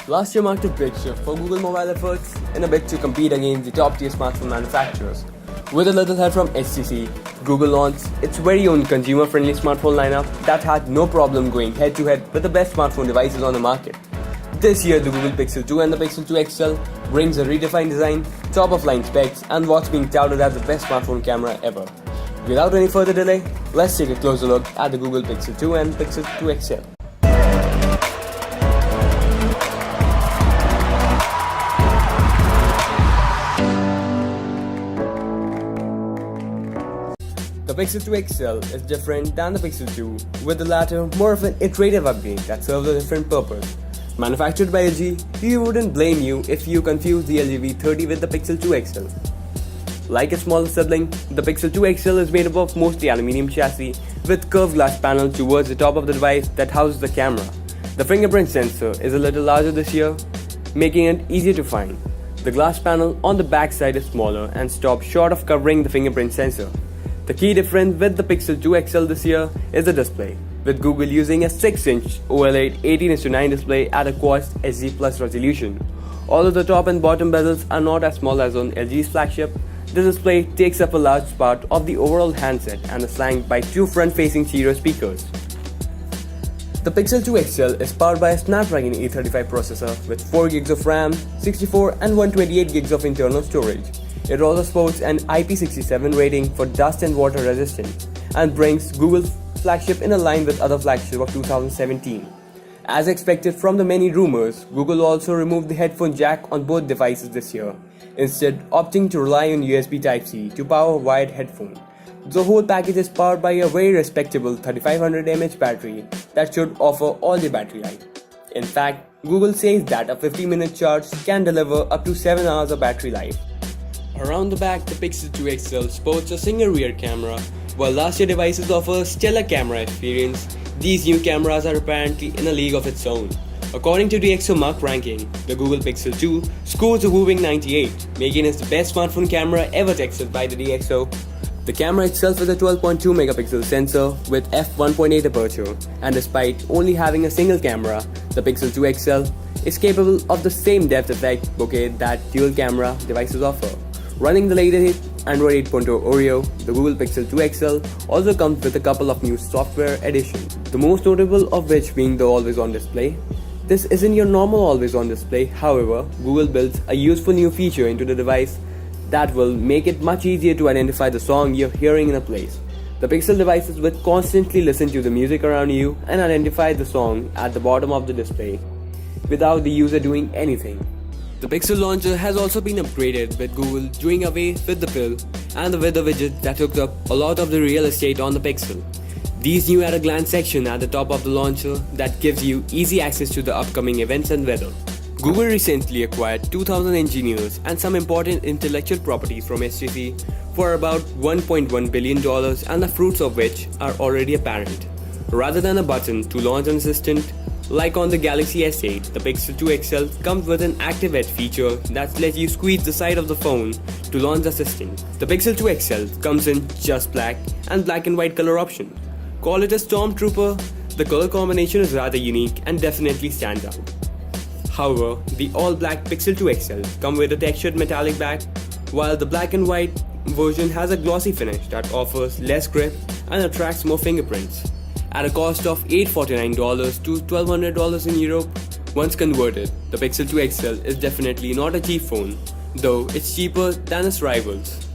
Last year marked a big shift for Google mobile efforts in a bid to compete against the top-tier smartphone manufacturers. With a little help from HTC, Google launched its very own consumer-friendly smartphone lineup that had no problem going head-to-head with the best smartphone devices on the market. This year, the Google Pixel 2 and the Pixel 2 XL brings a redefined design, top-of-line specs, and what's being touted as the best smartphone camera ever. Without any further delay, let's take a closer look at the Google Pixel 2 and Pixel 2 XL. The Pixel 2 XL is different than the Pixel 2, with the latter more of an iterative upgrade that serves a different purpose. Manufactured by LG, we wouldn't blame you if you confuse the LG V30 with the Pixel 2 XL. Like its smaller sibling, the Pixel 2 XL is made up of mostly aluminium chassis with curved glass panel towards the top of the device that houses the camera. The fingerprint sensor is a little larger this year, making it easier to find. The glass panel on the back side is smaller and stops short of covering the fingerprint sensor. The key difference with the Pixel 2 XL this year is the display, with Google using a 6-inch OLED 18:9 display at a Quad HD Plus resolution. Although the top and bottom bezels are not as small as on LG's flagship, the display takes up a large part of the overall handset and is flanked by two front-facing stereo speakers. The Pixel 2 XL is powered by a Snapdragon 835 processor with 4GB of RAM, 64 and 128GB of internal storage. It also sports an IP67 rating for dust and water resistance and brings Google's flagship in a line with other flagships of 2017. As expected from the many rumors, Google also removed the headphone jack on both devices this year, instead opting to rely on USB Type-C to power a wired headphone. The whole package is powered by a very respectable 3500 mAh battery that should offer all the battery life. In fact, Google says that a 50-minute charge can deliver up to 7 hours of battery life. Around the back, the Pixel 2 XL sports a single rear camera. While last year devices offer a stellar camera experience, these new cameras are apparently in a league of its own. According to the ExoMark ranking, the Google Pixel 2 scores a whopping 98, making it the best smartphone camera ever tested by the DxO. The camera itself is a 12.2 megapixel sensor with f1.8 aperture, and despite only having a single camera, the Pixel 2 XL is capable of the same depth effect bokeh that dual camera devices offer. Running the latest Android 8.0 Oreo, the Google Pixel 2 XL also comes with a couple of new software additions, the most notable of which being the always-on display. This isn't your normal always-on display, however, Google builds a useful new feature into the device that will make it much easier to identify the song you're hearing in a place. The Pixel devices will constantly listen to the music around you and identify the song at the bottom of the display without the user doing anything. The Pixel launcher has also been upgraded, with Google doing away with the pill and the weather widget that took up a lot of the real estate on the Pixel. These new at-a-glance section at the top of the launcher that gives you easy access to the upcoming events and weather. Google recently acquired 2,000 engineers and some important intellectual property from HTC for about $1.1 billion, and the fruits of which are already apparent. Rather than a button to launch an assistant, like on the Galaxy S8, the Pixel 2 XL comes with an Active Edge feature that lets you squeeze the side of the phone to launch the assistant. The Pixel 2 XL comes in just black and black and white color option. Call it a Stormtrooper, the color combination is rather unique and definitely stands out. However, the all-black Pixel 2 XL comes with a textured metallic back, while the black and white version has a glossy finish that offers less grip and attracts more fingerprints. At a cost of $849 to $1,200 in Europe, once converted, the Pixel 2 XL is definitely not a cheap phone, though it's cheaper than its rivals.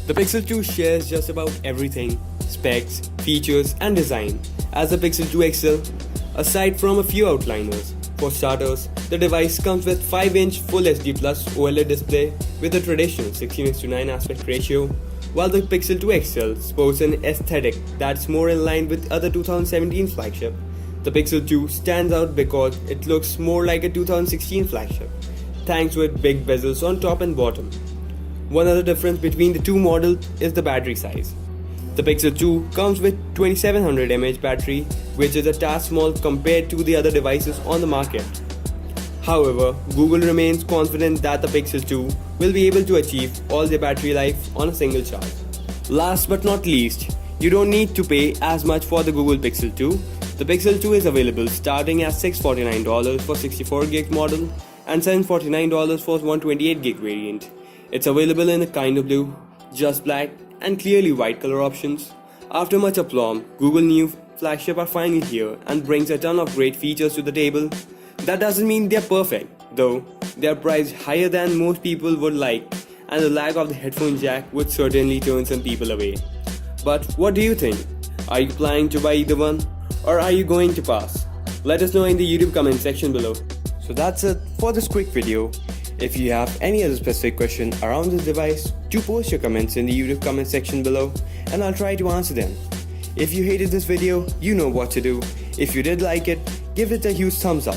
The Pixel 2 shares just about everything: specs, features, and design as the Pixel 2 XL, aside from a few outliners. For starters, the device comes with 5-inch Full HD Plus OLED display with a traditional 16:9 aspect ratio, while the Pixel 2 XL sports an aesthetic that's more in line with other 2017 flagship. The Pixel 2 stands out because it looks more like a 2016 flagship, thanks to its big bezels on top and bottom. One other difference between the two models is the battery size. The Pixel 2 comes with 2700 mAh battery, which is a tad small compared to the other devices on the market. However, Google remains confident that the Pixel 2 will be able to achieve all the battery life on a single charge. Last but not least, you don't need to pay as much for the Google Pixel 2. The Pixel 2 is available starting at $649 for 64GB model and $749 for 128GB variant. It's available in a kind of blue, just black, and clearly white color options. After much aplomb, Google new flagship are finally here and brings a ton of great features to the table. That doesn't mean they're perfect, though they are priced higher than most people would like, and the lack of the headphone jack would certainly turn some people away. But what do you think? Are you planning to buy either one, or are you going to pass? Let us know in the YouTube comment section below. So that's it for this quick video. If you have any other specific question around this device, do post your comments in the YouTube comment section below and I'll try to answer them. If you hated this video, you know what to do. If you did like it, give it a huge thumbs up.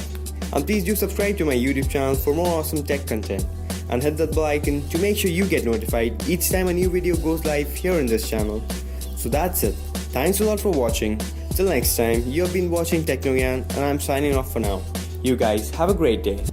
And please do subscribe to my YouTube channel for more awesome tech content. And hit that bell icon to make sure you get notified each time a new video goes live here in this channel. So that's it. Thanks a lot for watching. Till next time, you have been watching Technoyan and I'm signing off for now. You guys have a great day.